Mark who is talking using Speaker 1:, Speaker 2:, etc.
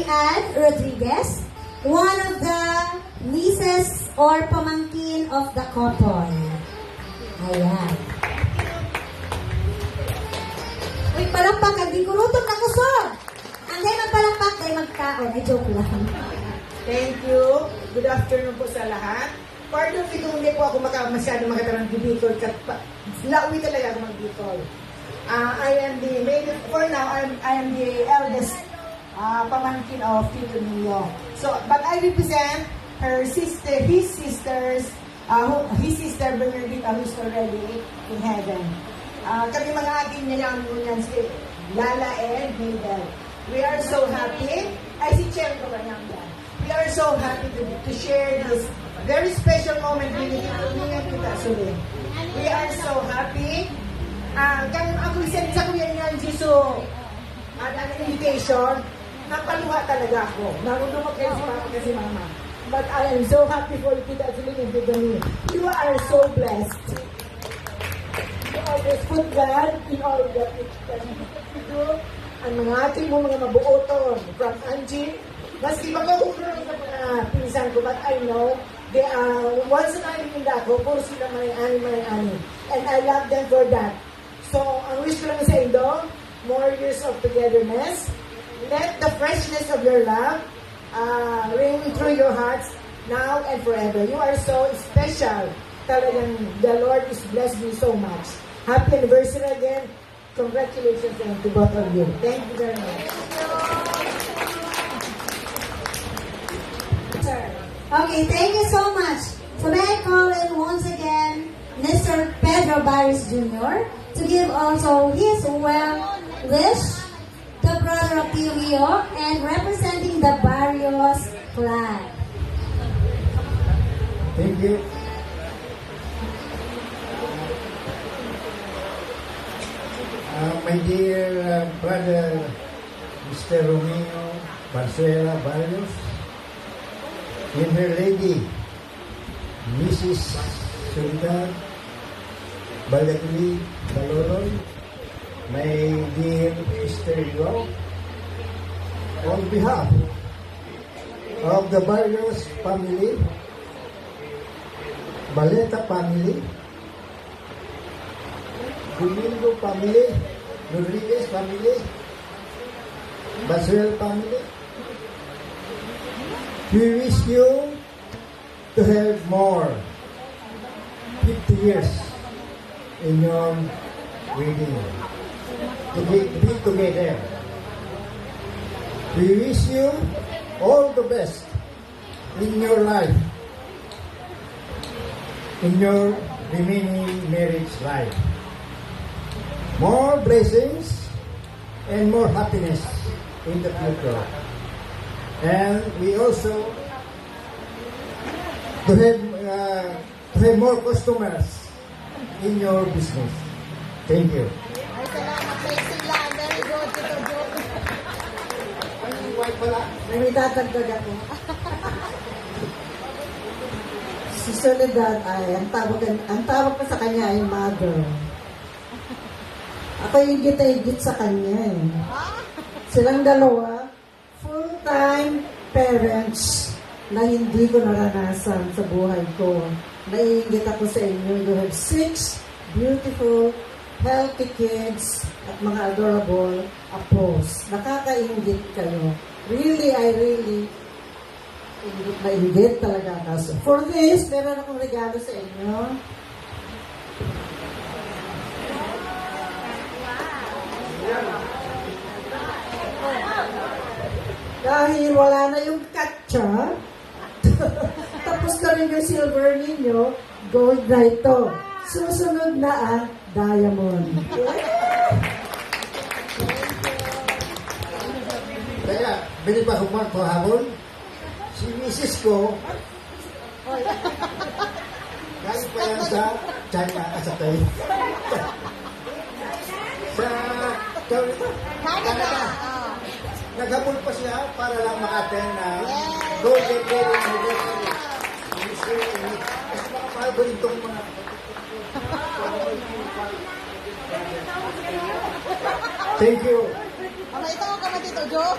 Speaker 1: Ann Rodriguez, one of the nieces or pamangkin of the couple. Ayan. Uy, palakpak, hindi ko rutong nakusog. Ang day magpalakpak, day magkaon. Ay, joke lang.
Speaker 2: Thank you. Good afternoon po sa lahat. Pardon me kung hindi po ako masyado makatarang Bicol. Lawi talaga ako mag-Bicol. I am the, for now, I am the eldest pamangkin of Tito Nio. So, but I represent her sister, his sister Bernardita, who is already in heaven. Kami mga ating nilang ngunyan si Lala and Mabel. We are so happy. Ay, si Chen ko ba niyang yan? We are so happy to share this very special moment with Tito Nio and Tita Suli. We are so happy. Kaya ako isend sa kuya niyan, Jiso, an invitation, napaluha talaga ako. Narunong kayo si Papa kasi Mama. But I am so happy for Tita Suli and Tita Nio. You are so blessed. You always put God in all that you do. Ang mga ating mga mabuoton, from Angie, maski magkakulong sa mga pinsan ko, but I know, they are, once na namin ako, puro sila may-ani. And I love them for that. So, ang wish ko lang sa inyo, more years of togetherness. Let the freshness of your love ring through your hearts now and forever. You are so special. Talagang the Lord is blessed you so much. Happy anniversary again. Congratulations to both of you. Thank you very much.
Speaker 1: Okay, thank you so much. So may I call in once again Mr. Pedro Barrios Jr. to give also his well wish, the brother of Tio Rio, and representing the Barrios flag.
Speaker 3: Thank you. My dear brother, Mr. Romeo Barcela Barrios, and her lady, Mrs. Soledad Balagli Baloloy, my dear sister-in-law, on behalf of the Barrios family, Baleta family, Domingo family, Rodriguez family, Baswell family, we wish you to have more 50 years in your wedding, to be together. We wish you all the best in your life, in your remaining marriage life. More blessings and more happiness in the future. And we also to have more customers in your business. Thank you.
Speaker 4: Ay, salamat sa sila. Very good, Tito Joe.
Speaker 3: Ang white pala.
Speaker 2: May tatagdag ako. Si Soledad ay, ang tawag pa sa kanya ay mother. Ako yung higit sa kanya eh. Silang dalawa, full-time parents na hindi ko naranasan sa buhay ko. Naiingit ako sa inyo. You have 6 beautiful, healthy kids at mga adorable apos. Nakakaingit kayo. Really, I really nainggit talaga ako. For this, meron akong regalo sa inyo. Dahil wala na yung katsa, tapos na rin yung silver ninyo, gold na ito. Susunod na ang diamond.
Speaker 3: Kaya, bili pa humang ko habon. Si Mrs. ko, galing pa yan sa China, sa tayo. Sa, Canada. Naghabol pa siya para lang maka-attend na Golden Gate University. Kasi makapahal ko rin itong mga... Thank you.
Speaker 4: Ano ito ka ba, Tito Joe?